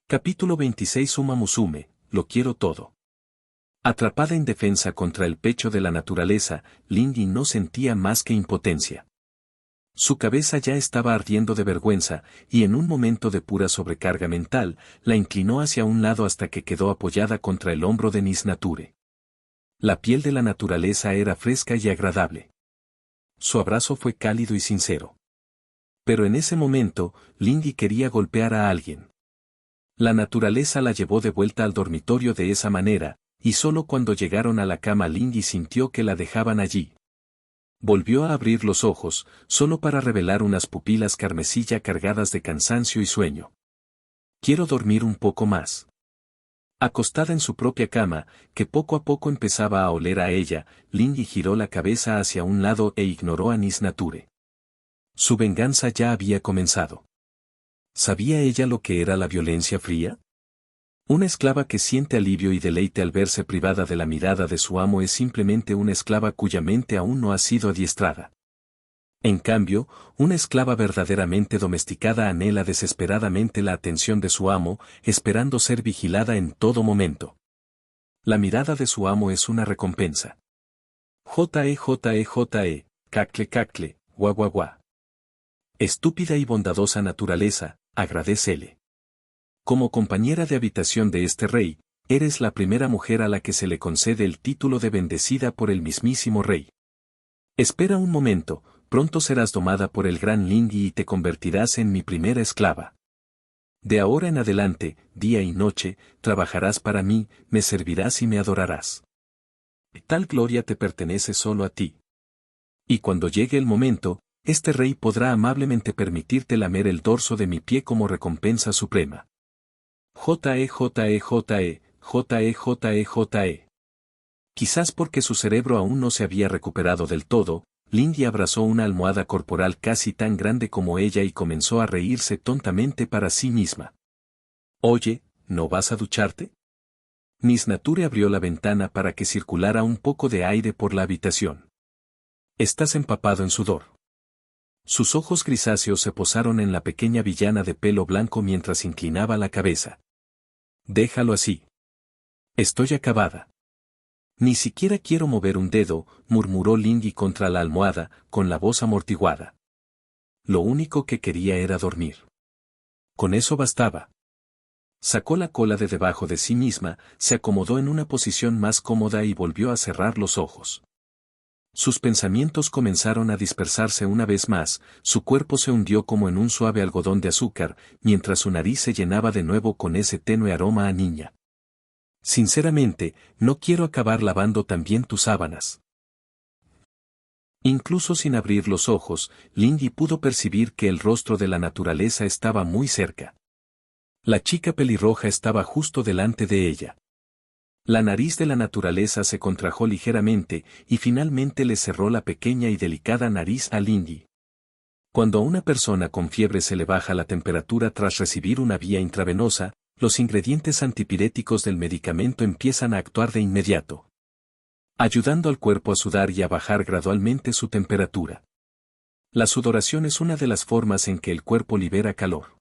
Capítulo 26 Uma Musume, lo quiero todo. Atrapada indefensa contra el pecho de la naturaleza, Lindy no sentía más que impotencia. Su cabeza ya estaba ardiendo de vergüenza, y en un momento de pura sobrecarga mental, la inclinó hacia un lado hasta que quedó apoyada contra el hombro de Miss Nature. La piel de la naturaleza era fresca y agradable. Su abrazo fue cálido y sincero. Pero en ese momento, Lindy quería golpear a alguien. La naturaleza la llevó de vuelta al dormitorio de esa manera, y solo cuando llegaron a la cama Lindy sintió que la dejaban allí. Volvió a abrir los ojos, solo para revelar unas pupilas carmesilla cargadas de cansancio y sueño. Quiero dormir un poco más. Acostada en su propia cama, que poco a poco empezaba a oler a ella, Lindy giró la cabeza hacia un lado e ignoró a Miss Nature. Su venganza ya había comenzado. ¿Sabía ella lo que era la violencia fría? Una esclava que siente alivio y deleite al verse privada de la mirada de su amo es simplemente una esclava cuya mente aún no ha sido adiestrada. En cambio, una esclava verdaderamente domesticada anhela desesperadamente la atención de su amo, esperando ser vigilada en todo momento. La mirada de su amo es una recompensa. J-E, cacle cacle, guá guá guá. Estúpida y bondadosa naturaleza, agradécele. Como compañera de habitación de este rey, eres la primera mujer a la que se le concede el título de bendecida por el mismísimo rey. Espera un momento, pronto serás domada por el gran Lindy y te convertirás en mi primera esclava. De ahora en adelante, día y noche, trabajarás para mí, me servirás y me adorarás. Tal gloria te pertenece solo a ti. Y cuando llegue el momento, este rey podrá amablemente permitirte lamer el dorso de mi pie como recompensa suprema. J-E. Quizás porque su cerebro aún no se había recuperado del todo, Lindy abrazó una almohada corporal casi tan grande como ella y comenzó a reírse tontamente para sí misma. Oye, ¿no vas a ducharte? Miss Nature abrió la ventana para que circulara un poco de aire por la habitación. Estás empapado en sudor. Sus ojos grisáceos se posaron en la pequeña villana de pelo blanco mientras inclinaba la cabeza. Déjalo así. Estoy acabada. Ni siquiera quiero mover un dedo, murmuró Lindy contra la almohada, con la voz amortiguada. Lo único que quería era dormir. Con eso bastaba. Sacó la cola de debajo de sí misma, se acomodó en una posición más cómoda y volvió a cerrar los ojos. Sus pensamientos comenzaron a dispersarse una vez más, su cuerpo se hundió como en un suave algodón de azúcar, mientras su nariz se llenaba de nuevo con ese tenue aroma a niña. Sinceramente, no quiero acabar lavando también tus sábanas. Incluso sin abrir los ojos, Lindy pudo percibir que el rostro de la naturaleza estaba muy cerca. La chica pelirroja estaba justo delante de ella. La nariz de la naturaleza se contrajo ligeramente y finalmente le cerró la pequeña y delicada nariz a Lindy. Cuando a una persona con fiebre se le baja la temperatura tras recibir una vía intravenosa, los ingredientes antipiréticos del medicamento empiezan a actuar de inmediato, ayudando al cuerpo a sudar y a bajar gradualmente su temperatura. La sudoración es una de las formas en que el cuerpo libera calor.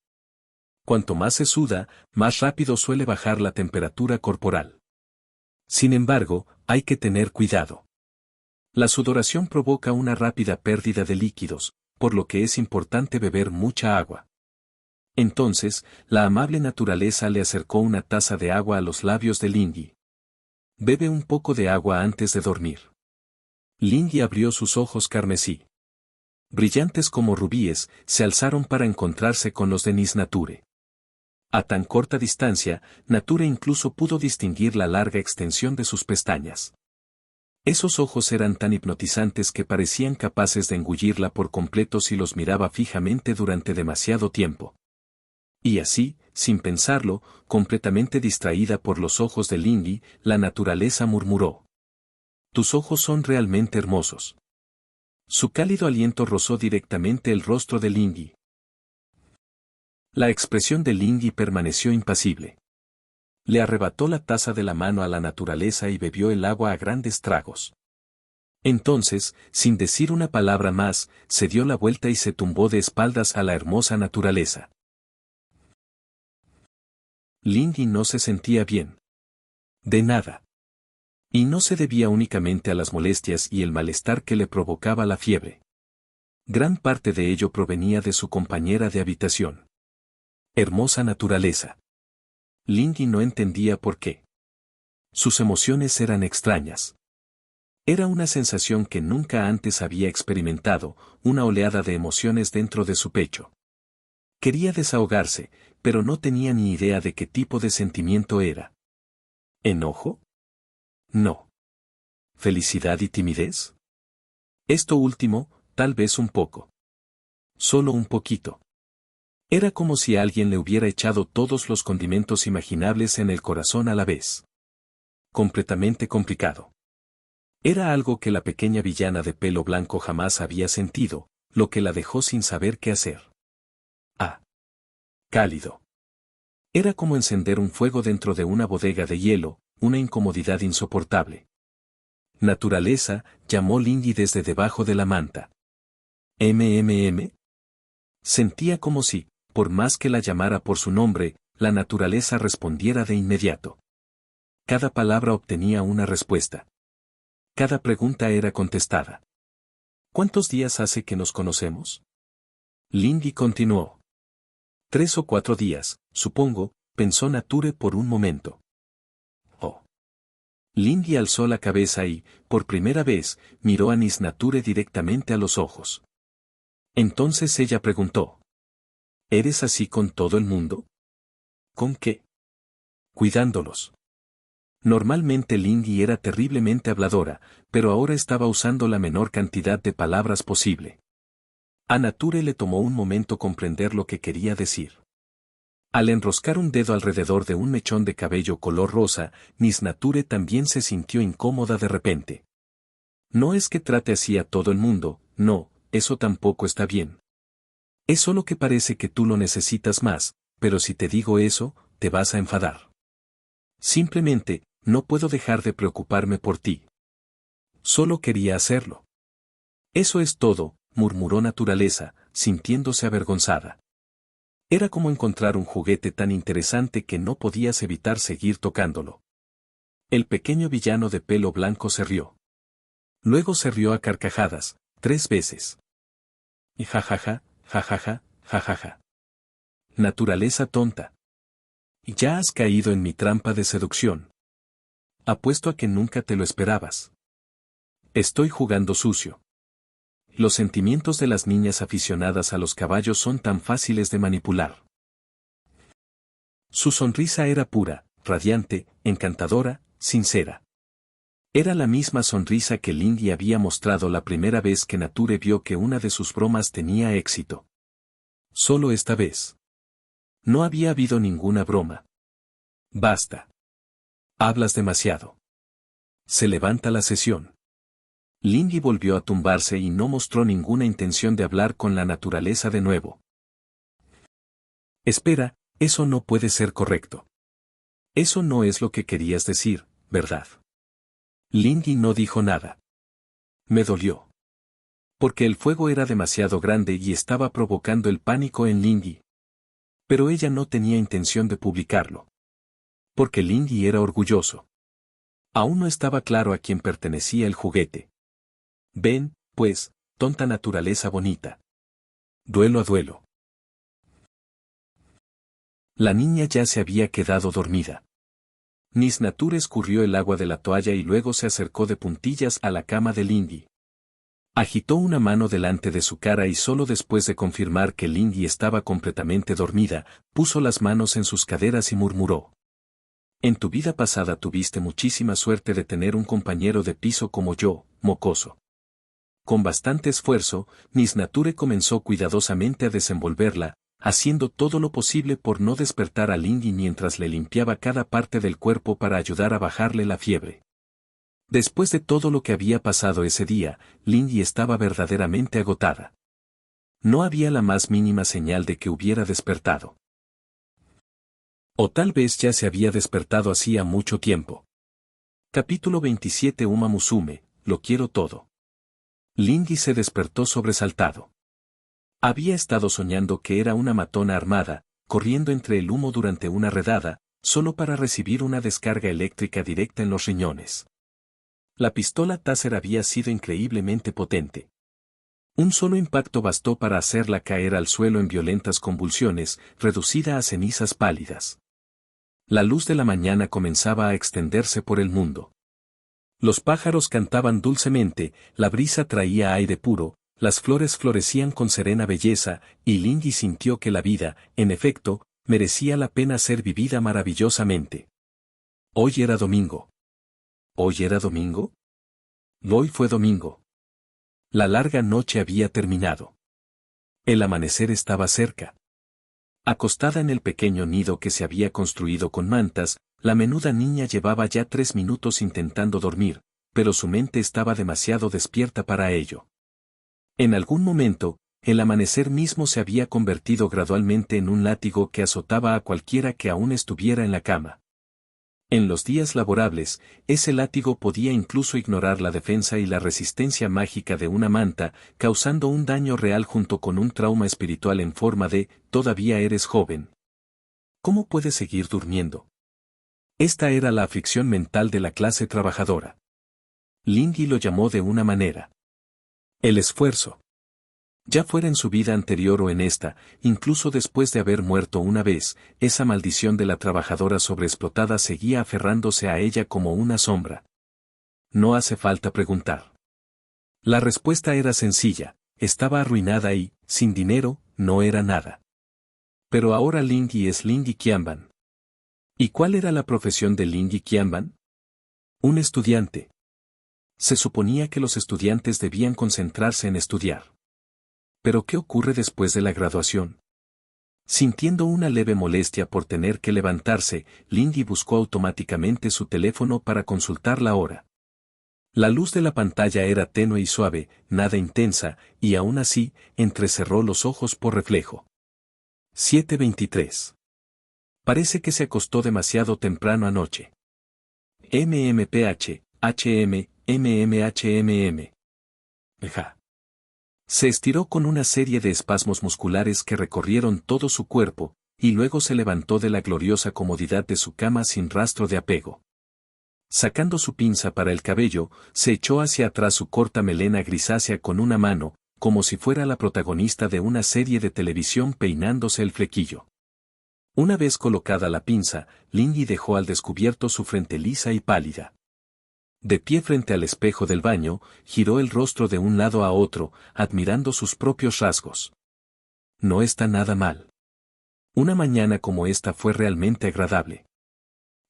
Cuanto más se suda, más rápido suele bajar la temperatura corporal. Sin embargo, hay que tener cuidado. La sudoración provoca una rápida pérdida de líquidos, por lo que es importante beber mucha agua. Entonces, la amable naturaleza le acercó una taza de agua a los labios de Lindy. Bebe un poco de agua antes de dormir. Lindy abrió sus ojos carmesí. Brillantes como rubíes, se alzaron para encontrarse con los de Miss Nature. A tan corta distancia, Nature incluso pudo distinguir la larga extensión de sus pestañas. Esos ojos eran tan hipnotizantes que parecían capaces de engullirla por completo si los miraba fijamente durante demasiado tiempo. Y así, sin pensarlo, completamente distraída por los ojos de Lindy, la naturaleza murmuró. Tus ojos son realmente hermosos. Su cálido aliento rozó directamente el rostro de Lindy. La expresión de Lindy permaneció impasible. Le arrebató la taza de la mano a la naturaleza y bebió el agua a grandes tragos. Entonces, sin decir una palabra más, se dio la vuelta y se tumbó de espaldas a la hermosa naturaleza. Lindy no se sentía bien. De nada. Y no se debía únicamente a las molestias y el malestar que le provocaba la fiebre. Gran parte de ello provenía de su compañera de habitación. Hermosa naturaleza. Lindy no entendía por qué. Sus emociones eran extrañas. Era una sensación que nunca antes había experimentado, una oleada de emociones dentro de su pecho. Quería desahogarse, pero no tenía ni idea de qué tipo de sentimiento era. ¿Enojo? No. ¿Felicidad y timidez? Esto último, tal vez un poco. Solo un poquito. Era como si alguien le hubiera echado todos los condimentos imaginables en el corazón a la vez. Completamente complicado. Era algo que la pequeña villana de pelo blanco jamás había sentido, lo que la dejó sin saber qué hacer. Ah. Cálido. Era como encender un fuego dentro de una bodega de hielo, una incomodidad insoportable. Naturaleza, llamó Lindy desde debajo de la manta. ¿MMM? Sentía como si, por más que la llamara por su nombre, la naturaleza respondiera de inmediato. Cada palabra obtenía una respuesta. Cada pregunta era contestada. ¿Cuántos días hace que nos conocemos? Lindy continuó. 3 o 4 días, supongo, pensó Nature por un momento. Oh. Lindy alzó la cabeza y, por primera vez, miró a Miss Nature directamente a los ojos. Entonces ella preguntó. ¿Eres así con todo el mundo? ¿Con qué? Cuidándolos. Normalmente Lindy era terriblemente habladora, pero ahora estaba usando la menor cantidad de palabras posible. A Nature le tomó un momento comprender lo que quería decir. Al enroscar un dedo alrededor de un mechón de cabello color rosa, Miss Nature también se sintió incómoda de repente. No es que trate así a todo el mundo, no, eso tampoco está bien. Es solo que parece que tú lo necesitas más, pero si te digo eso, te vas a enfadar. Simplemente, no puedo dejar de preocuparme por ti. Solo quería hacerlo. Eso es todo, murmuró Naturaleza, sintiéndose avergonzada. Era como encontrar un juguete tan interesante que no podías evitar seguir tocándolo. El pequeño villano de pelo blanco se rió. Luego se rió a carcajadas, 3 veces. Y jajaja, jajaja, jajaja. Naturaleza tonta. Ya has caído en mi trampa de seducción. Apuesto a que nunca te lo esperabas. Estoy jugando sucio. Los sentimientos de las niñas aficionadas a los caballos son tan fáciles de manipular. Su sonrisa era pura, radiante, encantadora, sincera. Era la misma sonrisa que Lindy había mostrado la primera vez que Nature vio que una de sus bromas tenía éxito. Solo esta vez. No había habido ninguna broma. Basta. Hablas demasiado. Se levanta la sesión. Lindy volvió a tumbarse y no mostró ninguna intención de hablar con la naturaleza de nuevo. Espera, eso no puede ser correcto. Eso no es lo que querías decir, ¿verdad? Lindy no dijo nada. Me dolió. Porque el fuego era demasiado grande y estaba provocando el pánico en Lindy. Pero ella no tenía intención de publicarlo. Porque Lindy era orgulloso. Aún no estaba claro a quién pertenecía el juguete. Ven, pues, tonta naturaleza bonita. Duelo a duelo. La niña ya se había quedado dormida. Miss Nature escurrió el agua de la toalla y luego se acercó de puntillas a la cama de Lindy. Agitó una mano delante de su cara y solo después de confirmar que Lindy estaba completamente dormida, puso las manos en sus caderas y murmuró. En tu vida pasada tuviste muchísima suerte de tener un compañero de piso como yo, mocoso. Con bastante esfuerzo, Miss Nature comenzó cuidadosamente a desenvolverla, haciendo todo lo posible por no despertar a Lindy mientras le limpiaba cada parte del cuerpo para ayudar a bajarle la fiebre. Después de todo lo que había pasado ese día, Lindy estaba verdaderamente agotada. No había la más mínima señal de que hubiera despertado. O tal vez ya se había despertado hacía mucho tiempo. Capítulo 27 Uma Musume, lo quiero todo. Lindy se despertó sobresaltado. Había estado soñando que era una matona armada, corriendo entre el humo durante una redada, solo para recibir una descarga eléctrica directa en los riñones. La pistola Taser había sido increíblemente potente. Un solo impacto bastó para hacerla caer al suelo en violentas convulsiones, reducida a cenizas pálidas. La luz de la mañana comenzaba a extenderse por el mundo. Los pájaros cantaban dulcemente, la brisa traía aire puro, las flores florecían con serena belleza, y Lindy sintió que la vida, en efecto, merecía la pena ser vivida maravillosamente. Hoy era domingo. ¿Hoy era domingo? Hoy fue domingo. La larga noche había terminado. El amanecer estaba cerca. Acostada en el pequeño nido que se había construido con mantas, la menuda niña llevaba ya 3 minutos intentando dormir, pero su mente estaba demasiado despierta para ello. En algún momento, el amanecer mismo se había convertido gradualmente en un látigo que azotaba a cualquiera que aún estuviera en la cama. En los días laborables, ese látigo podía incluso ignorar la defensa y la resistencia mágica de una manta, causando un daño real junto con un trauma espiritual en forma de, todavía eres joven. ¿Cómo puedes seguir durmiendo? Esta era la aflicción mental de la clase trabajadora. Lindy lo llamó de una manera. El esfuerzo. Ya fuera en su vida anterior o en esta, incluso después de haber muerto una vez, esa maldición de la trabajadora sobreexplotada seguía aferrándose a ella como una sombra. No hace falta preguntar. La respuesta era sencilla, estaba arruinada y, sin dinero, no era nada. Pero ahora Lindy es Lindy Kiamban. ¿Y cuál era la profesión de Lindy Kiamban? Un estudiante. Se suponía que los estudiantes debían concentrarse en estudiar. ¿Pero qué ocurre después de la graduación? Sintiendo una leve molestia por tener que levantarse, Lindy buscó automáticamente su teléfono para consultar la hora. La luz de la pantalla era tenue y suave, nada intensa, y aún así, entrecerró los ojos por reflejo. 7:23. Parece que se acostó demasiado temprano anoche. MMPH, HM, MMHMM. Ja. Se estiró con una serie de espasmos musculares que recorrieron todo su cuerpo, y luego se levantó de la gloriosa comodidad de su cama sin rastro de apego. Sacando su pinza para el cabello, se echó hacia atrás su corta melena grisácea con una mano, como si fuera la protagonista de una serie de televisión peinándose el flequillo. Una vez colocada la pinza, Lindy dejó al descubierto su frente lisa y pálida. De pie frente al espejo del baño, giró el rostro de un lado a otro, admirando sus propios rasgos. No está nada mal. Una mañana como esta fue realmente agradable.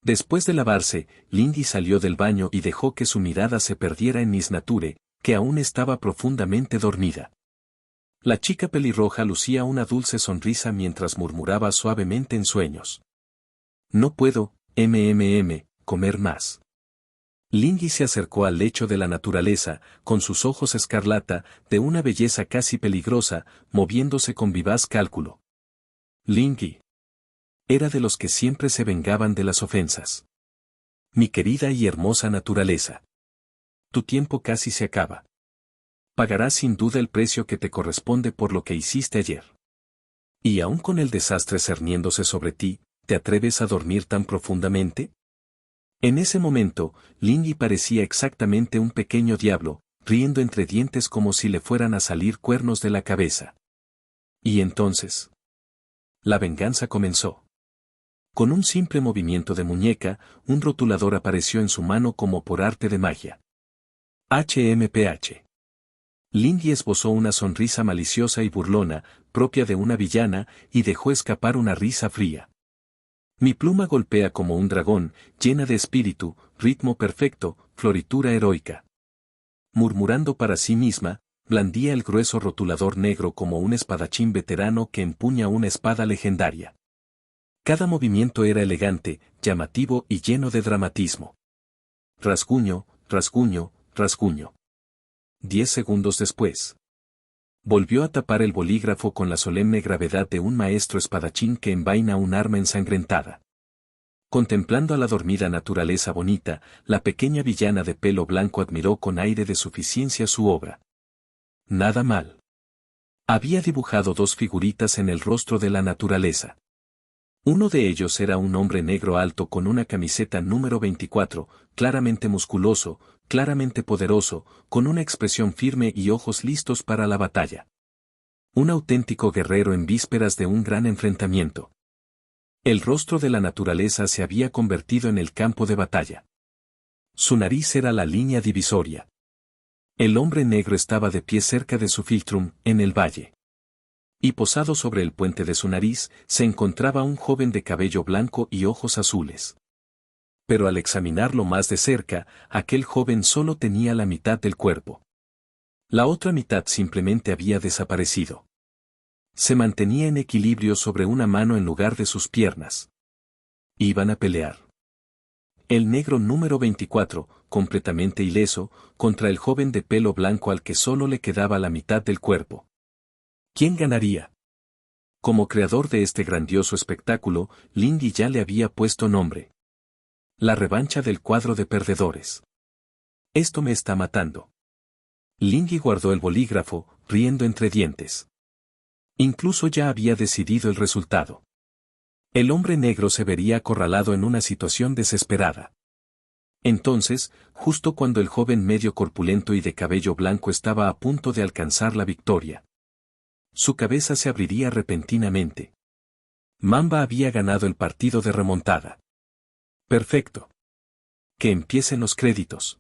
Después de lavarse, Lindy salió del baño y dejó que su mirada se perdiera en Miss Nature, que aún estaba profundamente dormida. La chica pelirroja lucía una dulce sonrisa mientras murmuraba suavemente en sueños. No puedo, comer más. Lindy se acercó al lecho de la naturaleza, con sus ojos escarlata, de una belleza casi peligrosa, moviéndose con vivaz cálculo. Lindy. Era de los que siempre se vengaban de las ofensas. Mi querida y hermosa naturaleza. Tu tiempo casi se acaba. Pagarás sin duda el precio que te corresponde por lo que hiciste ayer. Y aún con el desastre cerniéndose sobre ti, ¿te atreves a dormir tan profundamente? En ese momento, Lindy parecía exactamente un pequeño diablo, riendo entre dientes como si le fueran a salir cuernos de la cabeza. Y entonces, la venganza comenzó. Con un simple movimiento de muñeca, un rotulador apareció en su mano como por arte de magia. HMPH. Lindy esbozó una sonrisa maliciosa y burlona, propia de una villana, y dejó escapar una risa fría. Mi pluma golpea como un dragón, llena de espíritu, ritmo perfecto, floritura heroica. Murmurando para sí misma, blandía el grueso rotulador negro como un espadachín veterano que empuña una espada legendaria. Cada movimiento era elegante, llamativo y lleno de dramatismo. Rasguño, rasguño, rasguño. 10 segundos después. Volvió a tapar el bolígrafo con la solemne gravedad de un maestro espadachín que envaina un arma ensangrentada. Contemplando a la dormida naturaleza bonita, la pequeña villana de pelo blanco admiró con aire de suficiencia su obra. Nada mal. Había dibujado 2 figuritas en el rostro de la naturaleza. Uno de ellos era un hombre negro alto con una camiseta número 24, claramente musculoso, claramente poderoso, con una expresión firme y ojos listos para la batalla. Un auténtico guerrero en vísperas de un gran enfrentamiento. El rostro de la naturaleza se había convertido en el campo de batalla. Su nariz era la línea divisoria. El hombre negro estaba de pie cerca de su philtrum, en el valle. Y posado sobre el puente de su nariz, se encontraba un joven de cabello blanco y ojos azules. Pero al examinarlo más de cerca, aquel joven solo tenía la mitad del cuerpo. La otra mitad simplemente había desaparecido. Se mantenía en equilibrio sobre una mano en lugar de sus piernas. Iban a pelear. El negro número 24, completamente ileso, contra el joven de pelo blanco al que solo le quedaba la mitad del cuerpo. ¿Quién ganaría? Como creador de este grandioso espectáculo, Lindy ya le había puesto nombre. La revancha del cuadro de perdedores. Esto me está matando. Lindy guardó el bolígrafo, riendo entre dientes. Incluso ya había decidido el resultado. El hombre negro se vería acorralado en una situación desesperada. Entonces, justo cuando el joven medio corpulento y de cabello blanco estaba a punto de alcanzar la victoria, su cabeza se abriría repentinamente. Mamba había ganado el partido de remontada. Perfecto. Que empiecen los créditos.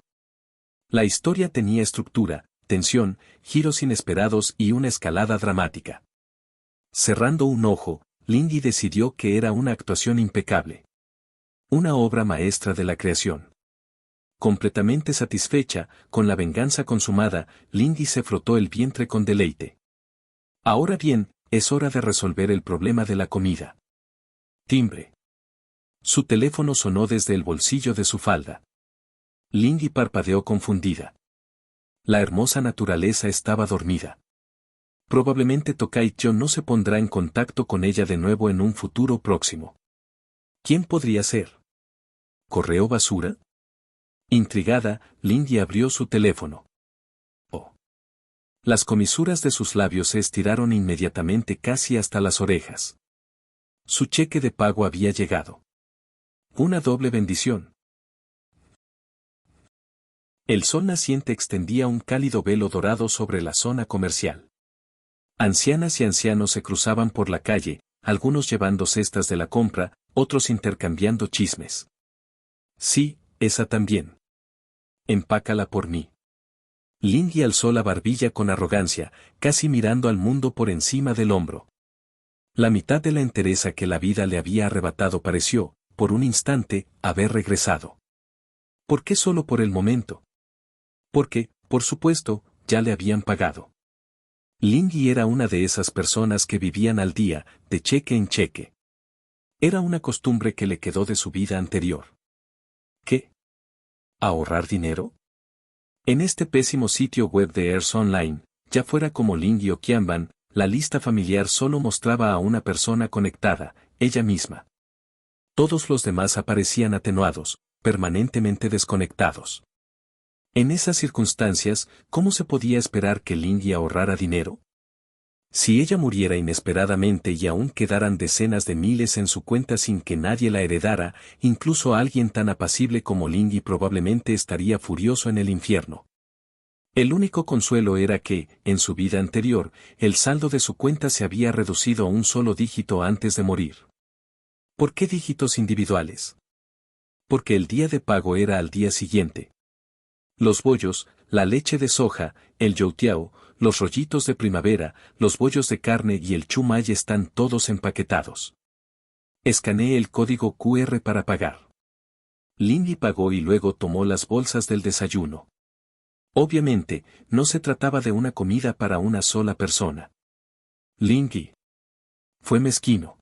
La historia tenía estructura, tensión, giros inesperados y una escalada dramática. Cerrando un ojo, Lindy decidió que era una actuación impecable. Una obra maestra de la creación. Completamente satisfecha, con la venganza consumada, Lindy se frotó el vientre con deleite. Ahora bien, es hora de resolver el problema de la comida. Timbre. Su teléfono sonó desde el bolsillo de su falda. Lindy parpadeó confundida. La hermosa naturaleza estaba dormida. Probablemente Tokaicho no se pondrá en contacto con ella de nuevo en un futuro próximo. ¿Quién podría ser? ¿Correo basura? Intrigada, Lindy abrió su teléfono. Oh. Las comisuras de sus labios se estiraron inmediatamente casi hasta las orejas. Su cheque de pago había llegado. Una doble bendición. El sol naciente extendía un cálido velo dorado sobre la zona comercial. Ancianas y ancianos se cruzaban por la calle, algunos llevando cestas de la compra, otros intercambiando chismes. Sí, esa también. Empácala por mí. Lindy alzó la barbilla con arrogancia, casi mirando al mundo por encima del hombro. La mitad de la entereza que la vida le había arrebatado pareció, por un instante, haber regresado. ¿Por qué solo por el momento? Porque, por supuesto, ya le habían pagado. Lindy era una de esas personas que vivían al día, de cheque en cheque. Era una costumbre que le quedó de su vida anterior. ¿Qué? ¿Ahorrar dinero? En este pésimo sitio web de Earth Online, ya fuera como Lindy o Kianban, la lista familiar solo mostraba a una persona conectada, ella misma. Todos los demás aparecían atenuados, permanentemente desconectados. En esas circunstancias, ¿cómo se podía esperar que Lindy ahorrara dinero? Si ella muriera inesperadamente y aún quedaran decenas de miles en su cuenta sin que nadie la heredara, incluso alguien tan apacible como Lindy probablemente estaría furioso en el infierno. El único consuelo era que, en su vida anterior, el saldo de su cuenta se había reducido a un solo dígito antes de morir. ¿Por qué dígitos individuales? Porque el día de pago era al día siguiente. Los bollos, la leche de soja, el youtiao, los rollitos de primavera, los bollos de carne y el chumay están todos empaquetados. Escaneé el código QR para pagar. Lindy pagó y luego tomó las bolsas del desayuno. Obviamente, no se trataba de una comida para una sola persona. Lindy. Fue mezquino.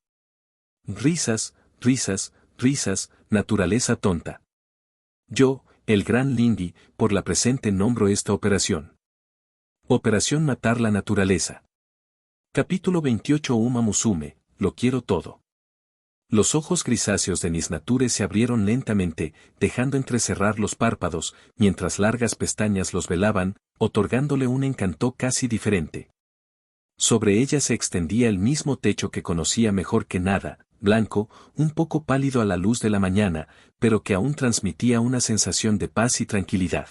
Risas, risas, risas, naturaleza tonta. Yo, el gran Lindy, por la presente nombro esta operación. Operación Matar la Naturaleza. Capítulo 28 Uma Musume, lo quiero todo. Los ojos grisáceos de Nisnature se abrieron lentamente, dejando entrecerrar los párpados, mientras largas pestañas los velaban, otorgándole un encanto casi diferente. Sobre ella se extendía el mismo techo que conocía mejor que nada, blanco, un poco pálido a la luz de la mañana, pero que aún transmitía una sensación de paz y tranquilidad.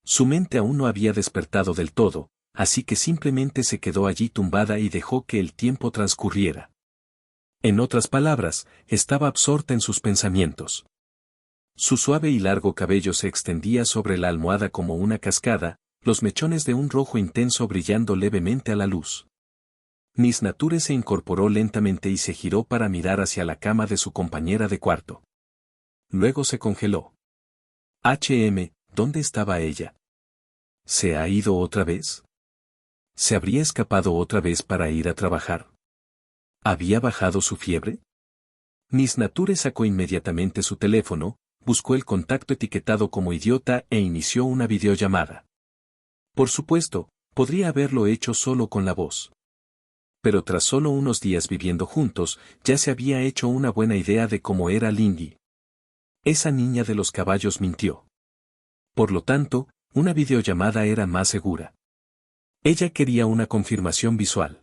Su mente aún no había despertado del todo, así que simplemente se quedó allí tumbada y dejó que el tiempo transcurriera. En otras palabras, estaba absorta en sus pensamientos. Su suave y largo cabello se extendía sobre la almohada como una cascada, los mechones de un rojo intenso brillando levemente a la luz. Miss Nature se incorporó lentamente y se giró para mirar hacia la cama de su compañera de cuarto. Luego se congeló. ¿Dónde estaba ella? ¿Se ha ido otra vez? ¿Se habría escapado otra vez para ir a trabajar? ¿Había bajado su fiebre? Miss Nature sacó inmediatamente su teléfono, buscó el contacto etiquetado como idiota e inició una videollamada. Por supuesto, podría haberlo hecho solo con la voz. Pero tras solo unos días viviendo juntos, ya se había hecho una buena idea de cómo era Lindy. Esa niña de los caballos mintió. Por lo tanto, una videollamada era más segura. Ella quería una confirmación visual.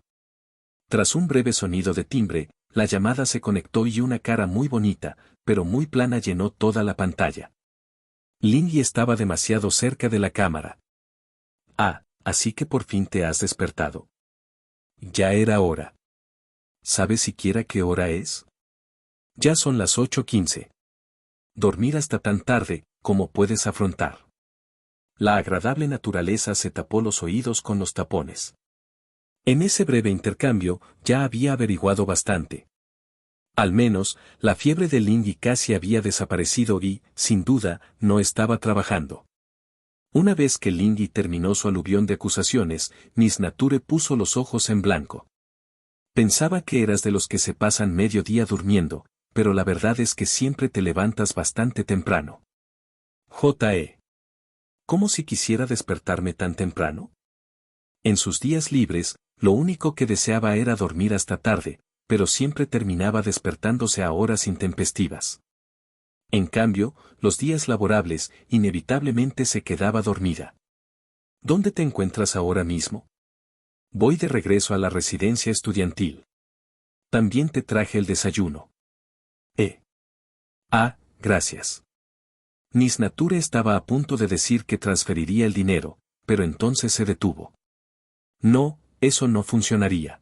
Tras un breve sonido de timbre, la llamada se conectó y una cara muy bonita, pero muy plana llenó toda la pantalla. Lindy estaba demasiado cerca de la cámara. Así que por fin te has despertado. Ya era hora. ¿Sabes siquiera qué hora es? Ya son las 8:15. Dormir hasta tan tarde, ¿cómo puedes afrontar? La agradable naturaleza se tapó los oídos con los tapones. En ese breve intercambio, ya había averiguado bastante. Al menos, la fiebre de Lindy casi había desaparecido y, sin duda, no estaba trabajando. Una vez que Lindy terminó su aluvión de acusaciones, Miss Nature puso los ojos en blanco. Pensaba que eras de los que se pasan medio día durmiendo, pero la verdad es que siempre te levantas bastante temprano. ¿Cómo si quisiera despertarme tan temprano? En sus días libres, lo único que deseaba era dormir hasta tarde, pero siempre terminaba despertándose a horas intempestivas. En cambio, los días laborables, inevitablemente se quedaba dormida. ¿Dónde te encuentras ahora mismo? Voy de regreso a la residencia estudiantil. También te traje el desayuno. Gracias. Miss Nature estaba a punto de decir que transferiría el dinero, pero entonces se detuvo. No, eso no funcionaría.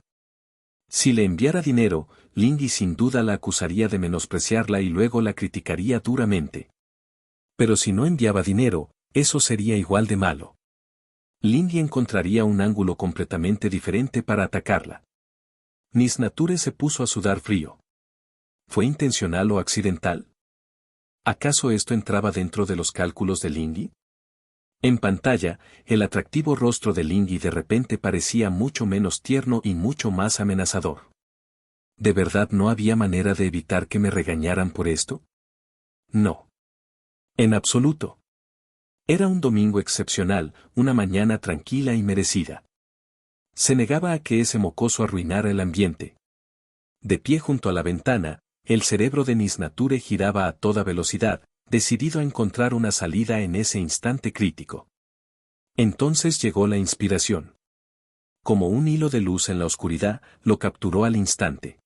Si le enviara dinero, Lindy sin duda la acusaría de menospreciarla y luego la criticaría duramente. Pero si no enviaba dinero, eso sería igual de malo. Lindy encontraría un ángulo completamente diferente para atacarla. Miss Nature se puso a sudar frío. ¿Fue intencional o accidental? ¿Acaso esto entraba dentro de los cálculos de Lindy? En pantalla, el atractivo rostro de Lindy de repente parecía mucho menos tierno y mucho más amenazador. ¿De verdad no había manera de evitar que me regañaran por esto? No. En absoluto. Era un domingo excepcional, una mañana tranquila y merecida. Se negaba a que ese mocoso arruinara el ambiente. De pie junto a la ventana, el cerebro de Miss Nature giraba a toda velocidad, decidido a encontrar una salida en ese instante crítico. Entonces llegó la inspiración. Como un hilo de luz en la oscuridad, lo capturó al instante.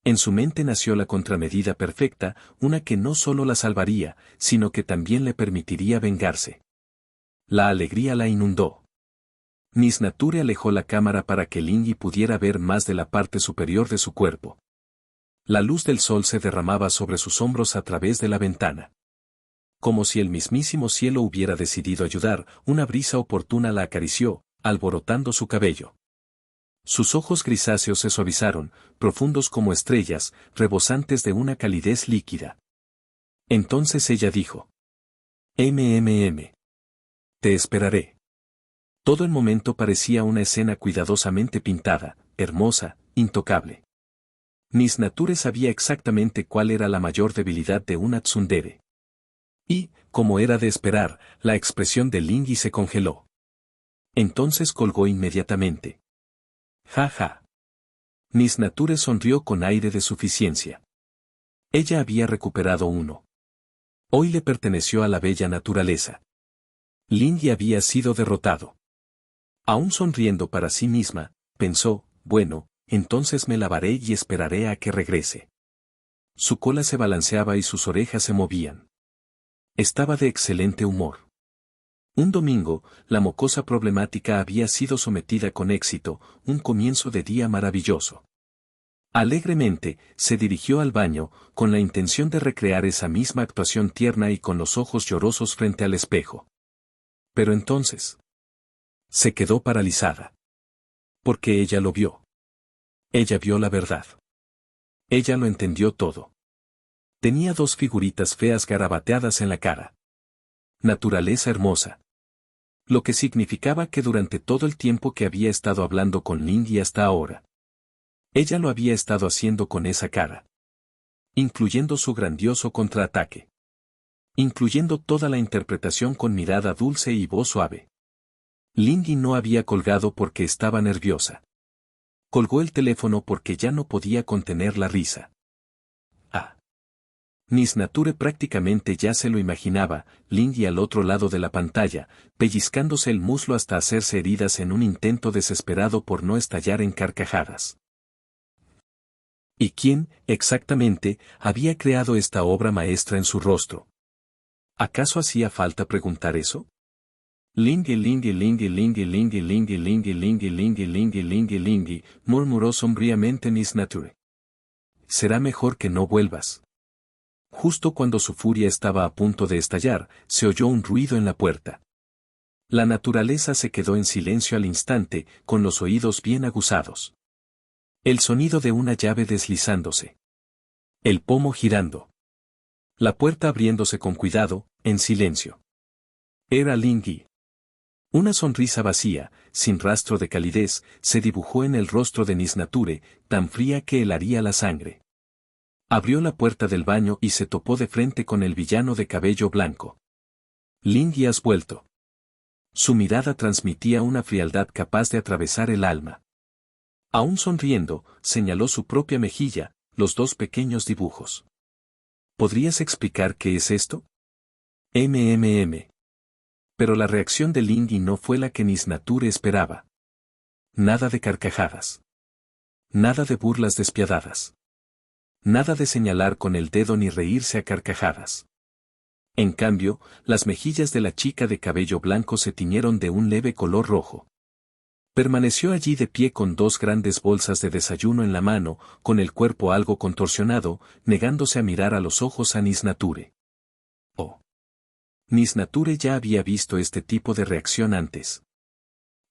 En su mente nació la contramedida perfecta, una que no solo la salvaría, sino que también le permitiría vengarse. La alegría la inundó. Miss Nature alejó la cámara para que Lindy pudiera ver más de la parte superior de su cuerpo. La luz del sol se derramaba sobre sus hombros a través de la ventana. Como si el mismísimo cielo hubiera decidido ayudar, una brisa oportuna la acarició, alborotando su cabello. Sus ojos grisáceos se suavizaron, profundos como estrellas, rebosantes de una calidez líquida. Entonces ella dijo: Te esperaré. Todo el momento parecía una escena cuidadosamente pintada, hermosa, intocable. Miss Nature sabía exactamente cuál era la mayor debilidad de una tsundere. Y, como era de esperar, la expresión de Lindy se congeló. Entonces colgó inmediatamente. Ja. Miss Nature sonrió con aire de suficiencia. Ella había recuperado uno. Hoy le perteneció a la bella naturaleza. Lindy había sido derrotado. Aún sonriendo para sí misma, pensó, bueno, entonces me lavaré y esperaré a que regrese. Su cola se balanceaba y sus orejas se movían. Estaba de excelente humor. Un domingo, la mocosa problemática había sido sometida con éxito, un comienzo de día maravilloso. Alegremente, se dirigió al baño, con la intención de recrear esa misma actuación tierna y con los ojos llorosos frente al espejo. Pero entonces, se quedó paralizada. Porque ella lo vio. Ella vio la verdad. Ella lo entendió todo. Tenía dos figuritas feas garabateadas en la cara. Naturaleza hermosa. Lo que significaba que durante todo el tiempo que había estado hablando con Lindy hasta ahora, ella lo había estado haciendo con esa cara. Incluyendo su grandioso contraataque. Incluyendo toda la interpretación con mirada dulce y voz suave. Lindy no había colgado porque estaba nerviosa. Colgó el teléfono porque ya no podía contener la risa. Ah. Miss Nature prácticamente ya se lo imaginaba, Lindy al otro lado de la pantalla, pellizcándose el muslo hasta hacerse heridas en un intento desesperado por no estallar en carcajadas. ¿Y quién, exactamente, había creado esta obra maestra en su rostro? ¿Acaso hacía falta preguntar eso? Lindy, Lindy, Lindy, Lindy, Lindy, Lindy, Lindy, Lindy, Lindy, Lindy, Lindy, Lindy, murmuró sombríamente Miss Nature. Será mejor que no vuelvas. Justo cuando su furia estaba a punto de estallar, se oyó un ruido en la puerta. La naturaleza se quedó en silencio al instante, con los oídos bien aguzados. El sonido de una llave deslizándose. El pomo girando. La puerta abriéndose con cuidado, en silencio. Era Lindy. Una sonrisa vacía, sin rastro de calidez, se dibujó en el rostro de Miss Nature, tan fría que helaría la sangre. Abrió la puerta del baño y se topó de frente con el villano de cabello blanco. Lindy, has vuelto. Su mirada transmitía una frialdad capaz de atravesar el alma. Aún sonriendo, señaló su propia mejilla, los dos pequeños dibujos. ¿Podrías explicar qué es esto? Pero la reacción de Lindy no fue la que Miss Nature esperaba. Nada de carcajadas. Nada de burlas despiadadas. Nada de señalar con el dedo ni reírse a carcajadas. En cambio, las mejillas de la chica de cabello blanco se tiñeron de un leve color rojo. Permaneció allí de pie con dos grandes bolsas de desayuno en la mano, con el cuerpo algo contorsionado, negándose a mirar a los ojos a Miss Nature. Oh. Miss Nature ya había visto este tipo de reacción antes.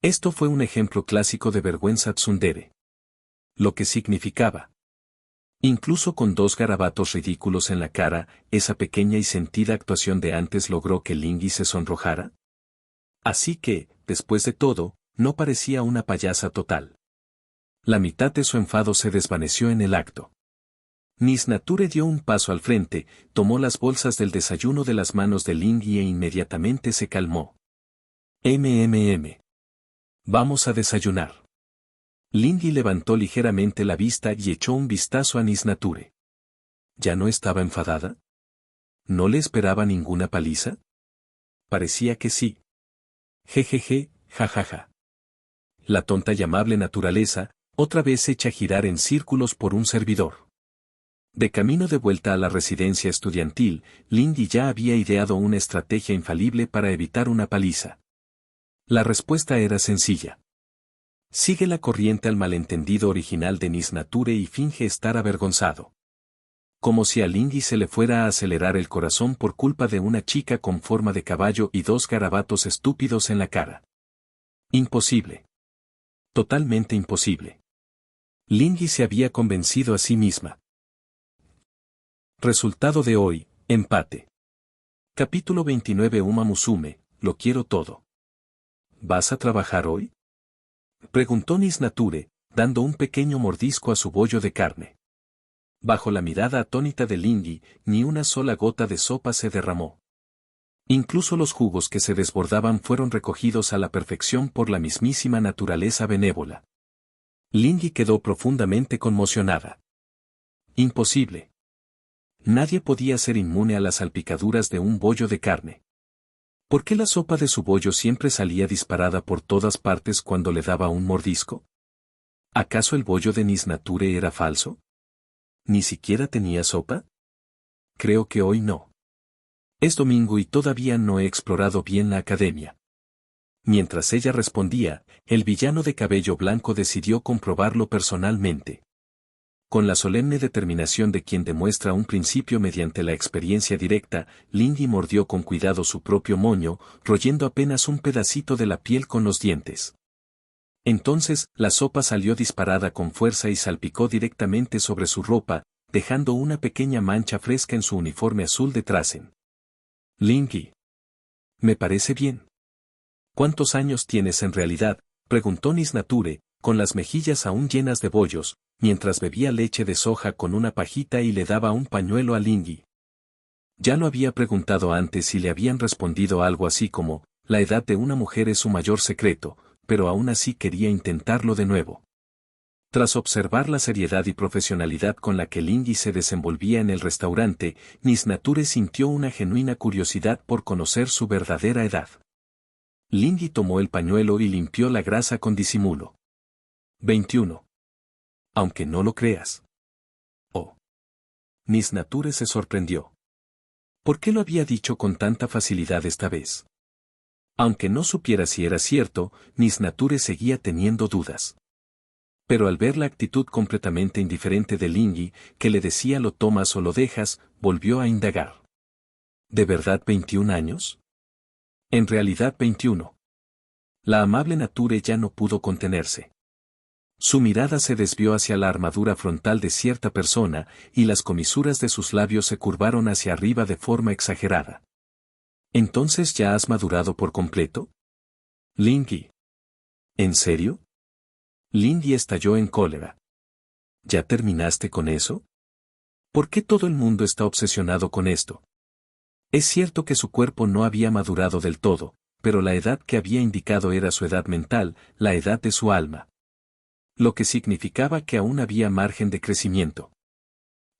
Esto fue un ejemplo clásico de vergüenza tsundere. Lo que significaba. Incluso con dos garabatos ridículos en la cara, esa pequeña y sentida actuación de antes logró que Lindy se sonrojara. Así que, después de todo, no parecía una payasa total. La mitad de su enfado se desvaneció en el acto. Miss Nature dio un paso al frente, tomó las bolsas del desayuno de las manos de Lindy e inmediatamente se calmó. Vamos a desayunar. Lindy levantó ligeramente la vista y echó un vistazo a Miss Nature. ¿Ya no estaba enfadada? ¿No le esperaba ninguna paliza? Parecía que sí. Jejeje, jajaja. La tonta y amable naturaleza, otra vez hecha girar en círculos por un servidor. De camino de vuelta a la residencia estudiantil, Lindy ya había ideado una estrategia infalible para evitar una paliza. La respuesta era sencilla. Sigue la corriente al malentendido original de Miss Nature y finge estar avergonzado. Como si a Lindy se le fuera a acelerar el corazón por culpa de una chica con forma de caballo y dos garabatos estúpidos en la cara. Imposible. Totalmente imposible. Lindy se había convencido a sí misma. Resultado de hoy, empate. Capítulo 29. Uma Musume, lo quiero todo. ¿Vas a trabajar hoy? Preguntó Miss Nature, dando un pequeño mordisco a su bollo de carne. Bajo la mirada atónita de Lindy, ni una sola gota de sopa se derramó. Incluso los jugos que se desbordaban fueron recogidos a la perfección por la mismísima naturaleza benévola. Lindy quedó profundamente conmocionada. Imposible. Nadie podía ser inmune a las salpicaduras de un bollo de carne. ¿Por qué la sopa de su bollo siempre salía disparada por todas partes cuando le daba un mordisco? ¿Acaso el bollo de Nisnature era falso? ¿Ni siquiera tenía sopa? Creo que hoy no. Es domingo y todavía no he explorado bien la academia. Mientras ella respondía, el villano de cabello blanco decidió comprobarlo personalmente. Con la solemne determinación de quien demuestra un principio mediante la experiencia directa, Lindy mordió con cuidado su propio moño, royendo apenas un pedacito de la piel con los dientes. Entonces, la sopa salió disparada con fuerza y salpicó directamente sobre su ropa, dejando una pequeña mancha fresca en su uniforme azul de Trasen. Lindy. Me parece bien. ¿Cuántos años tienes en realidad?, preguntó Nisnature, con las mejillas aún llenas de bollos, mientras bebía leche de soja con una pajita y le daba un pañuelo a Lindy. Ya lo había preguntado antes y le habían respondido algo así como, la edad de una mujer es su mayor secreto, pero aún así quería intentarlo de nuevo. Tras observar la seriedad y profesionalidad con la que Lindy se desenvolvía en el restaurante, Nisnature sintió una genuina curiosidad por conocer su verdadera edad. Lindy tomó el pañuelo y limpió la grasa con disimulo. 21. Aunque no lo creas. Oh. Nisnature se sorprendió. ¿Por qué lo había dicho con tanta facilidad esta vez? Aunque no supiera si era cierto, Nisnature seguía teniendo dudas. Pero al ver la actitud completamente indiferente de Lindy, que le decía lo tomas o lo dejas, volvió a indagar. ¿De verdad 21 años? En realidad 21. La amable Nature ya no pudo contenerse. Su mirada se desvió hacia la armadura frontal de cierta persona, y las comisuras de sus labios se curvaron hacia arriba de forma exagerada. ¿Entonces ya has madurado por completo? Lindy. ¿En serio? Lindy estalló en cólera. ¿Ya terminaste con eso? ¿Por qué todo el mundo está obsesionado con esto? Es cierto que su cuerpo no había madurado del todo, pero la edad que había indicado era su edad mental, la edad de su alma. Lo que significaba que aún había margen de crecimiento.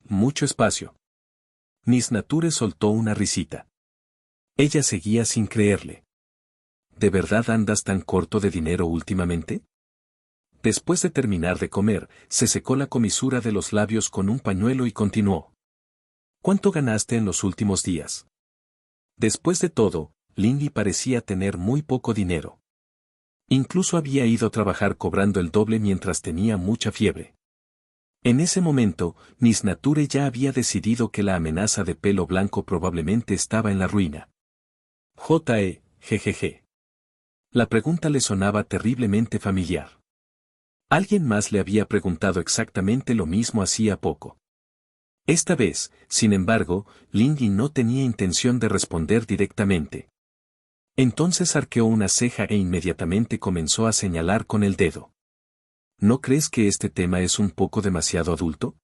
Mucho espacio. Nisnature soltó una risita. Ella seguía sin creerle. ¿De verdad andas tan corto de dinero últimamente? Después de terminar de comer, se secó la comisura de los labios con un pañuelo y continuó. ¿Cuánto ganaste en los últimos días? Después de todo, Lindy parecía tener muy poco dinero. Incluso había ido a trabajar cobrando el doble mientras tenía mucha fiebre. En ese momento, Nisnature ya había decidido que la amenaza de pelo blanco probablemente estaba en la ruina. Jejeje. La pregunta le sonaba terriblemente familiar. Alguien más le había preguntado exactamente lo mismo hacía poco. Esta vez, sin embargo, Lindy no tenía intención de responder directamente. Entonces arqueó una ceja e inmediatamente comenzó a señalar con el dedo. ¿No crees que este tema es un poco demasiado adulto?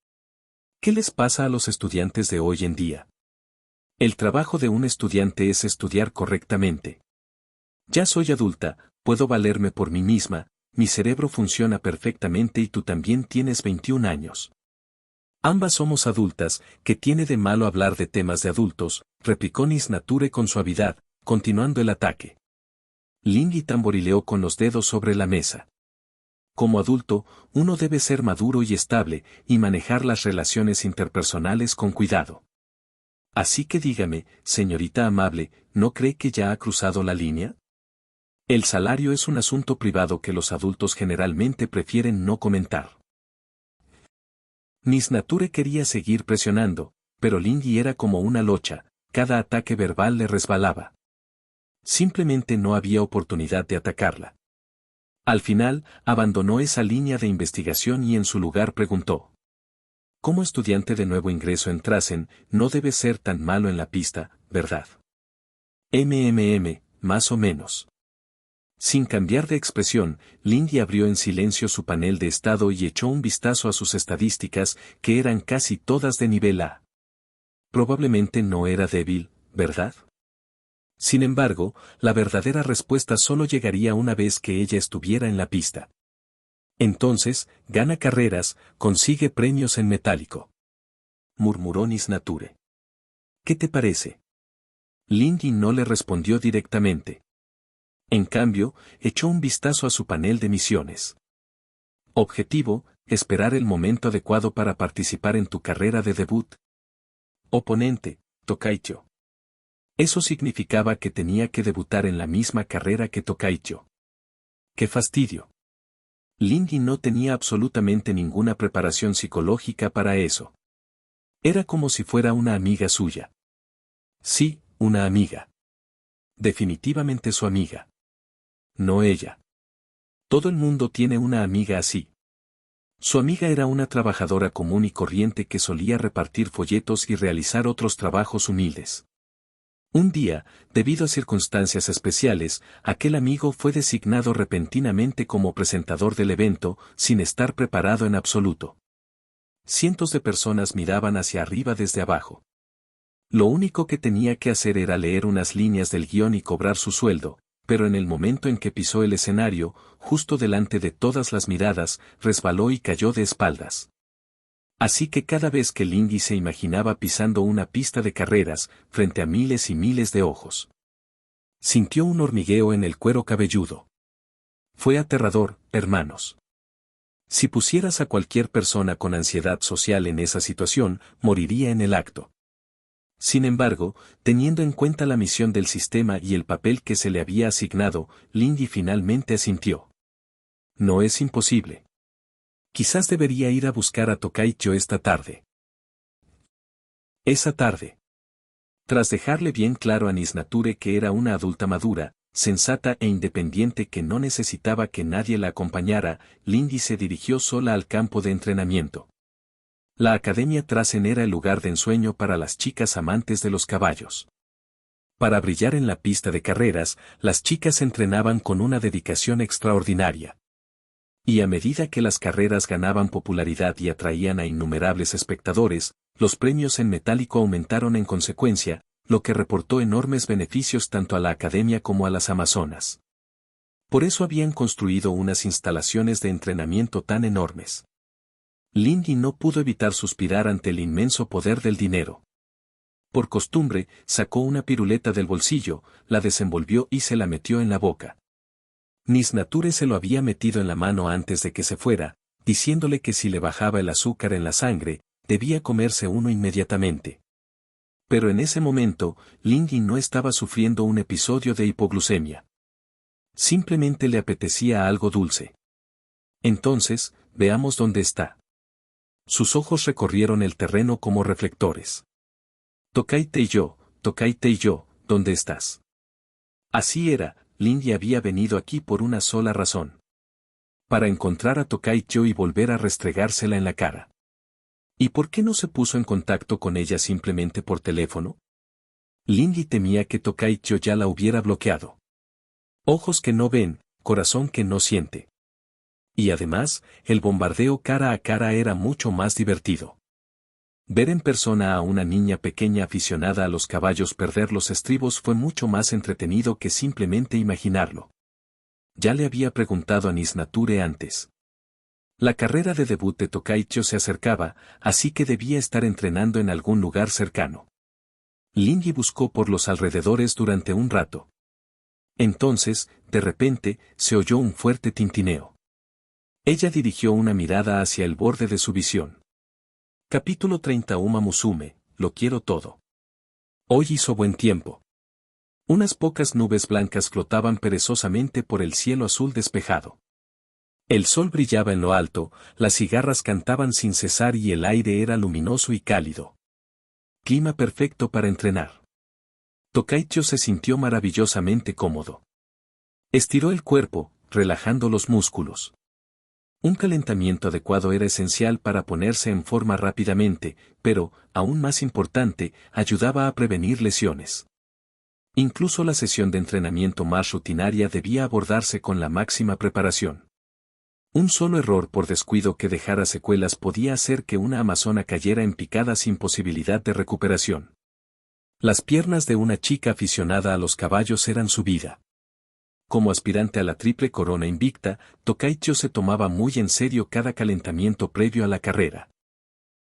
¿Qué les pasa a los estudiantes de hoy en día? El trabajo de un estudiante es estudiar correctamente. Ya soy adulta, puedo valerme por mí misma, mi cerebro funciona perfectamente y tú también tienes 21 años. Ambas somos adultas, ¿qué tiene de malo hablar de temas de adultos?, replicó Nisnature con suavidad, continuando el ataque. Lindy tamborileó con los dedos sobre la mesa. Como adulto, uno debe ser maduro y estable, y manejar las relaciones interpersonales con cuidado. Así que dígame, señorita amable, ¿no cree que ya ha cruzado la línea? El salario es un asunto privado que los adultos generalmente prefieren no comentar. Nisnature quería seguir presionando, pero Lindy era como una locha, cada ataque verbal le resbalaba. Simplemente no había oportunidad de atacarla. Al final, abandonó esa línea de investigación y en su lugar preguntó. Como estudiante de nuevo ingreso en Trasen, no debe ser tan malo en la pista, ¿verdad? Más o menos. Sin cambiar de expresión, Lindy abrió en silencio su panel de estado y echó un vistazo a sus estadísticas, que eran casi todas de nivel A. Probablemente no era débil, ¿verdad? Sin embargo, la verdadera respuesta solo llegaría una vez que ella estuviera en la pista. Entonces, gana carreras, consigue premios en metálico. Murmuró Nisnature. ¿Qué te parece? Lindy no le respondió directamente. En cambio, echó un vistazo a su panel de misiones. Objetivo, esperar el momento adecuado para participar en tu carrera de debut. Oponente, Tokaicho. Eso significaba que tenía que debutar en la misma carrera que Tokaicho. ¡Qué fastidio! Lindy no tenía absolutamente ninguna preparación psicológica para eso. Era como si fuera una amiga suya. Sí, una amiga. Definitivamente su amiga. No ella. Todo el mundo tiene una amiga así. Su amiga era una trabajadora común y corriente que solía repartir folletos y realizar otros trabajos humildes. Un día, debido a circunstancias especiales, aquel amigo fue designado repentinamente como presentador del evento, sin estar preparado en absoluto. Cientos de personas miraban hacia arriba desde abajo. Lo único que tenía que hacer era leer unas líneas del guión y cobrar su sueldo, pero en el momento en que pisó el escenario, justo delante de todas las miradas, resbaló y cayó de espaldas. Así que cada vez que Lindy se imaginaba pisando una pista de carreras, frente a miles y miles de ojos, sintió un hormigueo en el cuero cabelludo. Fue aterrador, hermanos. Si pusieras a cualquier persona con ansiedad social en esa situación, moriría en el acto. Sin embargo, teniendo en cuenta la misión del sistema y el papel que se le había asignado, Lindy finalmente asintió. No es imposible. Quizás debería ir a buscar a Tokaicho esta tarde. Esa tarde. Tras dejarle bien claro a Nisnature que era una adulta madura, sensata e independiente que no necesitaba que nadie la acompañara, Lindy se dirigió sola al campo de entrenamiento. La Academia Trasen era el lugar de ensueño para las chicas amantes de los caballos. Para brillar en la pista de carreras, las chicas entrenaban con una dedicación extraordinaria. Y a medida que las carreras ganaban popularidad y atraían a innumerables espectadores, los premios en metálico aumentaron en consecuencia, lo que reportó enormes beneficios tanto a la Academia como a las Amazonas. Por eso habían construido unas instalaciones de entrenamiento tan enormes. Lindy no pudo evitar suspirar ante el inmenso poder del dinero. Por costumbre, sacó una piruleta del bolsillo, la desenvolvió y se la metió en la boca. Nisnature se lo había metido en la mano antes de que se fuera, diciéndole que si le bajaba el azúcar en la sangre, debía comerse uno inmediatamente. Pero en ese momento, Lindy no estaba sufriendo un episodio de hipoglucemia. Simplemente le apetecía algo dulce. Entonces, veamos dónde está. Sus ojos recorrieron el terreno como reflectores. Tokaite y yo, ¿dónde estás? Así era, Lindy había venido aquí por una sola razón. Para encontrar a Tokaicho y volver a restregársela en la cara. ¿Y por qué no se puso en contacto con ella simplemente por teléfono? Lindy temía que Tokaicho ya la hubiera bloqueado. Ojos que no ven, corazón que no siente. Y además, el bombardeo cara a cara era mucho más divertido. Ver en persona a una niña pequeña aficionada a los caballos perder los estribos fue mucho más entretenido que simplemente imaginarlo. Ya le había preguntado a Nisnature antes. La carrera de debut de Tokaicho se acercaba, así que debía estar entrenando en algún lugar cercano. Lindy buscó por los alrededores durante un rato. Entonces, de repente, se oyó un fuerte tintineo. Ella dirigió una mirada hacia el borde de su visión. Capítulo 30 Uma Musume, lo quiero todo. Hoy hizo buen tiempo. Unas pocas nubes blancas flotaban perezosamente por el cielo azul despejado. El sol brillaba en lo alto, las cigarras cantaban sin cesar y el aire era luminoso y cálido. Clima perfecto para entrenar. Tokaicho se sintió maravillosamente cómodo. Estiró el cuerpo, relajando los músculos. Un calentamiento adecuado era esencial para ponerse en forma rápidamente, pero, aún más importante, ayudaba a prevenir lesiones. Incluso la sesión de entrenamiento más rutinaria debía abordarse con la máxima preparación. Un solo error por descuido que dejara secuelas podía hacer que una amazona cayera en picada sin posibilidad de recuperación. Las piernas de una chica aficionada a los caballos eran su vida. Como aspirante a la triple corona invicta, Tokaicho se tomaba muy en serio cada calentamiento previo a la carrera.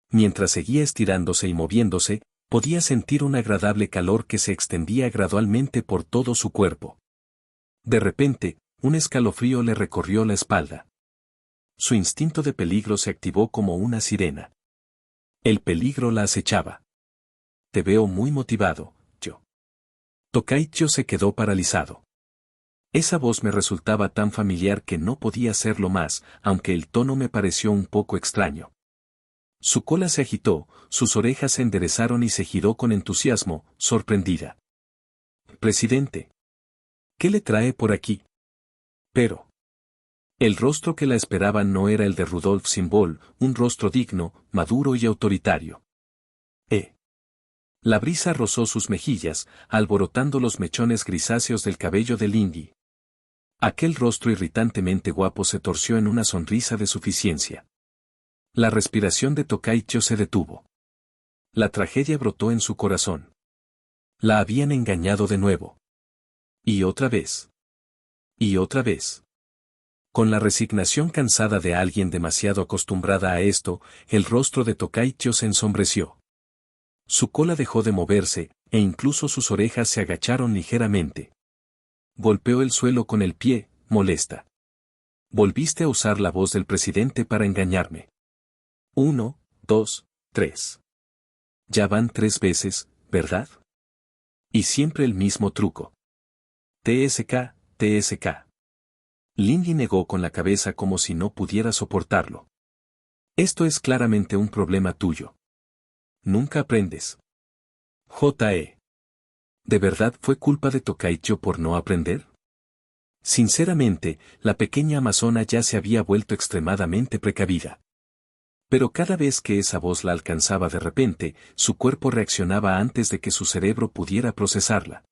Mientras seguía estirándose y moviéndose, podía sentir un agradable calor que se extendía gradualmente por todo su cuerpo. De repente, un escalofrío le recorrió la espalda. Su instinto de peligro se activó como una sirena. El peligro la acechaba. Te veo muy motivado, yo. Tokaicho se quedó paralizado. Esa voz me resultaba tan familiar que no podía serlo más, aunque el tono me pareció un poco extraño. Su cola se agitó, sus orejas se enderezaron y se giró con entusiasmo, sorprendida. Presidente. ¿Qué le trae por aquí? Pero. El rostro que la esperaba no era el de Rudolf Simbol, un rostro digno, maduro y autoritario. La brisa rozó sus mejillas, alborotando los mechones grisáceos del cabello de Lindy. Aquel rostro irritantemente guapo se torció en una sonrisa de suficiencia. La respiración de Tokaicho se detuvo. La tragedia brotó en su corazón. La habían engañado de nuevo. Y otra vez. Y otra vez. Con la resignación cansada de alguien demasiado acostumbrada a esto, el rostro de Tokaicho se ensombreció. Su cola dejó de moverse, e incluso sus orejas se agacharon ligeramente. Golpeó el suelo con el pie, molesta. Volviste a usar la voz del presidente para engañarme. 1, 2, 3. Ya van 3 veces, ¿verdad? Y siempre el mismo truco. TSK, TSK. Lindy negó con la cabeza como si no pudiera soportarlo. Esto es claramente un problema tuyo. Nunca aprendes. J.E. ¿De verdad fue culpa de Tokaicho por no aprender? Sinceramente, la pequeña amazona ya se había vuelto extremadamente precavida. Pero cada vez que esa voz la alcanzaba de repente, su cuerpo reaccionaba antes de que su cerebro pudiera procesarla.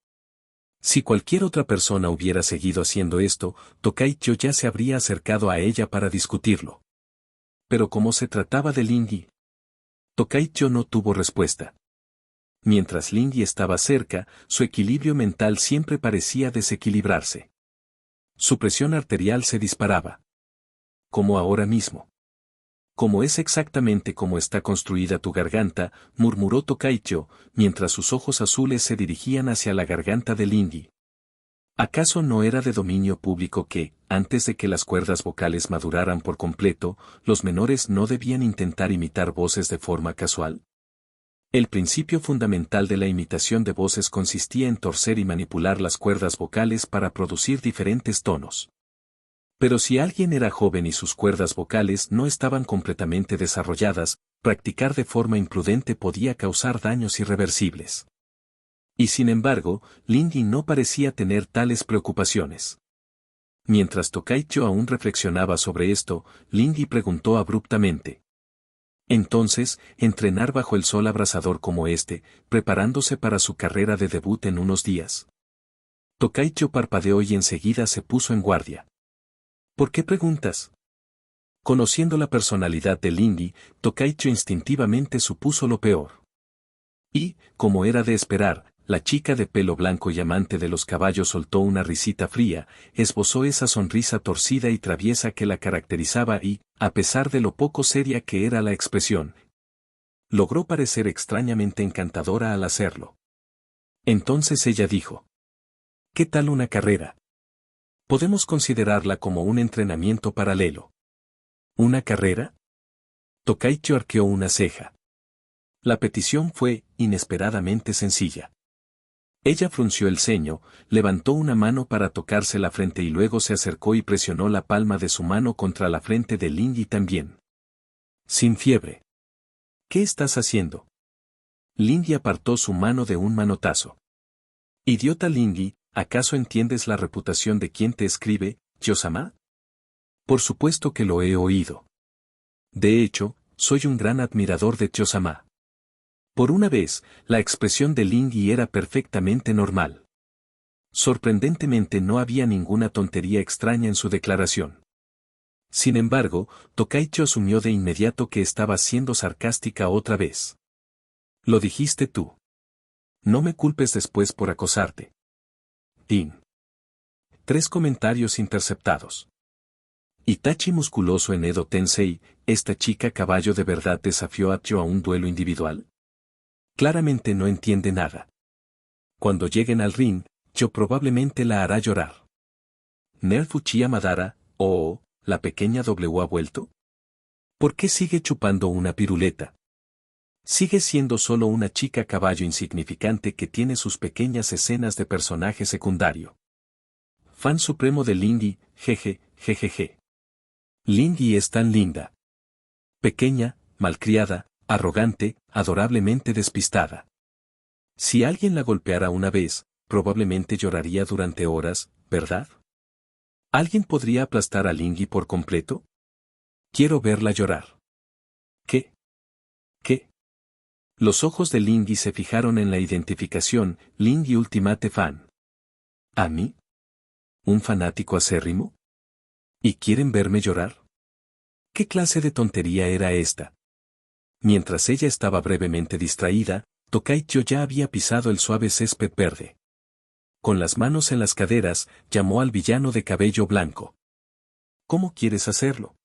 Si cualquier otra persona hubiera seguido haciendo esto, Tokaicho ya se habría acercado a ella para discutirlo. Pero como se trataba de Lindy, Tokaicho no tuvo respuesta. Mientras Lindy estaba cerca, su equilibrio mental siempre parecía desequilibrarse. Su presión arterial se disparaba. Como ahora mismo. Como es exactamente como está construida tu garganta, murmuró Tokaicho, mientras sus ojos azules se dirigían hacia la garganta de Lindy. ¿Acaso no era de dominio público que, antes de que las cuerdas vocales maduraran por completo, los menores no debían intentar imitar voces de forma casual? El principio fundamental de la imitación de voces consistía en torcer y manipular las cuerdas vocales para producir diferentes tonos. Pero si alguien era joven y sus cuerdas vocales no estaban completamente desarrolladas, practicar de forma imprudente podía causar daños irreversibles. Y sin embargo, Lindy no parecía tener tales preocupaciones. Mientras Tokaicho aún reflexionaba sobre esto, Lindy preguntó abruptamente. Entonces, entrenar bajo el sol abrasador como este, preparándose para su carrera de debut en unos días. Tokaicho parpadeó y enseguida se puso en guardia. ¿Por qué preguntas? Conociendo la personalidad de Lindy, Tokaicho instintivamente supuso lo peor. Y, como era de esperar, la chica de pelo blanco y amante de los caballos soltó una risita fría, esbozó esa sonrisa torcida y traviesa que la caracterizaba y, a pesar de lo poco seria que era la expresión, logró parecer extrañamente encantadora al hacerlo. Entonces ella dijo: ¿Qué tal una carrera? Podemos considerarla como un entrenamiento paralelo. ¿Una carrera? Tokaicho arqueó una ceja. La petición fue, inesperadamente sencilla. Ella frunció el ceño, levantó una mano para tocarse la frente y luego se acercó y presionó la palma de su mano contra la frente de Lindy también. Sin fiebre. ¿Qué estás haciendo? Lindy apartó su mano de un manotazo. Idiota Lindy, ¿acaso entiendes la reputación de quien te escribe, Yo-sama? Por supuesto que lo he oído. De hecho, soy un gran admirador de Yo-sama. Por una vez, la expresión de Lindy era perfectamente normal. Sorprendentemente no había ninguna tontería extraña en su declaración. Sin embargo, Tokaicho asumió de inmediato que estaba siendo sarcástica otra vez. Lo dijiste tú. No me culpes después por acosarte. Tin. 3 comentarios interceptados. Itachi musculoso en Edo Tensei, ¿esta chica caballo de verdad desafió a Tio a un duelo individual? Claramente no entiende nada. Cuando lleguen al ring, Tio probablemente la hará llorar. Nerf Uchiha Madara, oh, ¿la pequeña W ha vuelto? ¿Por qué sigue chupando una piruleta? Sigue siendo solo una chica caballo insignificante que tiene sus pequeñas escenas de personaje secundario. Fan supremo de Lindy, jeje, jejeje. Lindy es tan linda. Pequeña, malcriada, arrogante, adorablemente despistada. Si alguien la golpeara una vez, probablemente lloraría durante horas, ¿verdad? ¿Alguien podría aplastar a Lindy por completo? Quiero verla llorar. ¿Qué? ¿Qué? Los ojos de Lindy se fijaron en la identificación, Lindy Ultimate Fan. ¿A mí? ¿Un fanático acérrimo? ¿Y quieren verme llorar? ¿Qué clase de tontería era esta? Mientras ella estaba brevemente distraída, Tokaicho ya había pisado el suave césped verde. Con las manos en las caderas, llamó al villano de cabello blanco. ¿Cómo quieres hacerlo?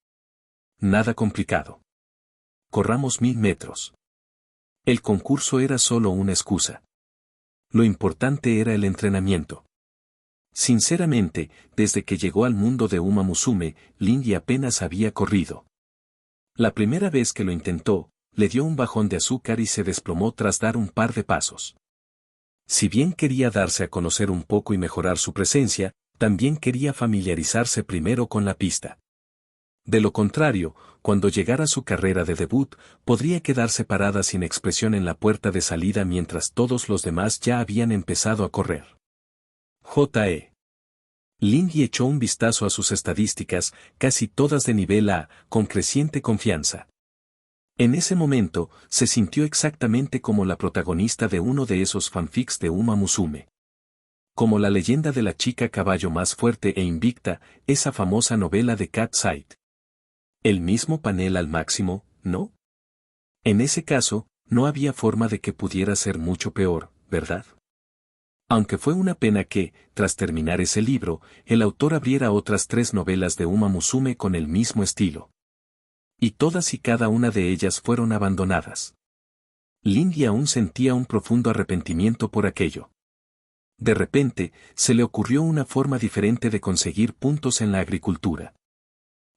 Nada complicado. Corramos 1000 metros. El concurso era solo una excusa. Lo importante era el entrenamiento. Sinceramente, desde que llegó al mundo de Uma Musume, Lindy apenas había corrido. La primera vez que lo intentó, le dio un bajón de azúcar y se desplomó tras dar un par de pasos. Si bien quería darse a conocer un poco y mejorar su presencia, también quería familiarizarse primero con la pista. De lo contrario, cuando llegara su carrera de debut, podría quedarse parada sin expresión en la puerta de salida mientras todos los demás ya habían empezado a correr. J.E. Lindy echó un vistazo a sus estadísticas, casi todas de nivel A, con creciente confianza. En ese momento, se sintió exactamente como la protagonista de uno de esos fanfics de Uma Musume. Como la leyenda de la chica caballo más fuerte e invicta, esa famosa novela de Cat Sight. El mismo panel al máximo, ¿no? En ese caso, no había forma de que pudiera ser mucho peor, ¿verdad? Aunque fue una pena que, tras terminar ese libro, el autor abriera otras 3 novelas de Uma Musume con el mismo estilo. Y todas y cada una de ellas fueron abandonadas. Lindy aún sentía un profundo arrepentimiento por aquello. De repente, se le ocurrió una forma diferente de conseguir puntos en la agricultura.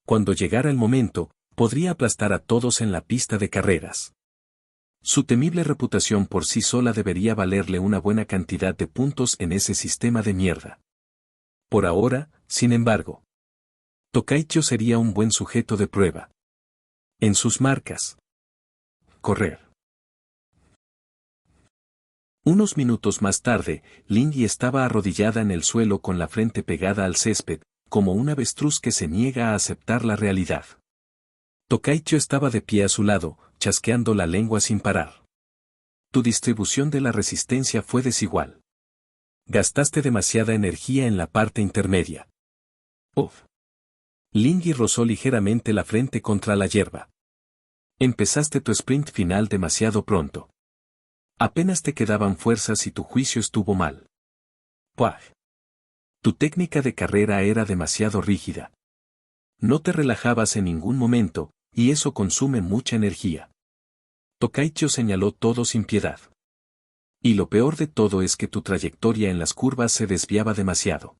Cuando llegara el momento, podría aplastar a todos en la pista de carreras. Su temible reputación por sí sola debería valerle una buena cantidad de puntos en ese sistema de mierda. Por ahora, sin embargo, Tokaicho sería un buen sujeto de prueba. En sus marcas. Correr. Unos minutos más tarde, Lindy estaba arrodillada en el suelo con la frente pegada al césped, como un avestruz que se niega a aceptar la realidad. Tokaicho estaba de pie a su lado, chasqueando la lengua sin parar. Tu distribución de la resistencia fue desigual. Gastaste demasiada energía en la parte intermedia. Uf. Lindy rozó ligeramente la frente contra la hierba. Empezaste tu sprint final demasiado pronto. Apenas te quedaban fuerzas y tu juicio estuvo mal. ¡Puaj! Tu técnica de carrera era demasiado rígida. No te relajabas en ningún momento, y eso consume mucha energía. Tokaicho señaló todo sin piedad. Y lo peor de todo es que tu trayectoria en las curvas se desviaba demasiado.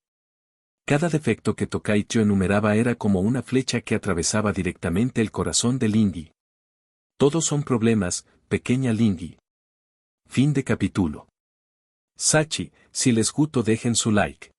Cada defecto que Tokaicho enumeraba era como una flecha que atravesaba directamente el corazón de Lindy. Todos son problemas, pequeña Lindy. Fin de capítulo. Sachi, si les gustó dejen su like.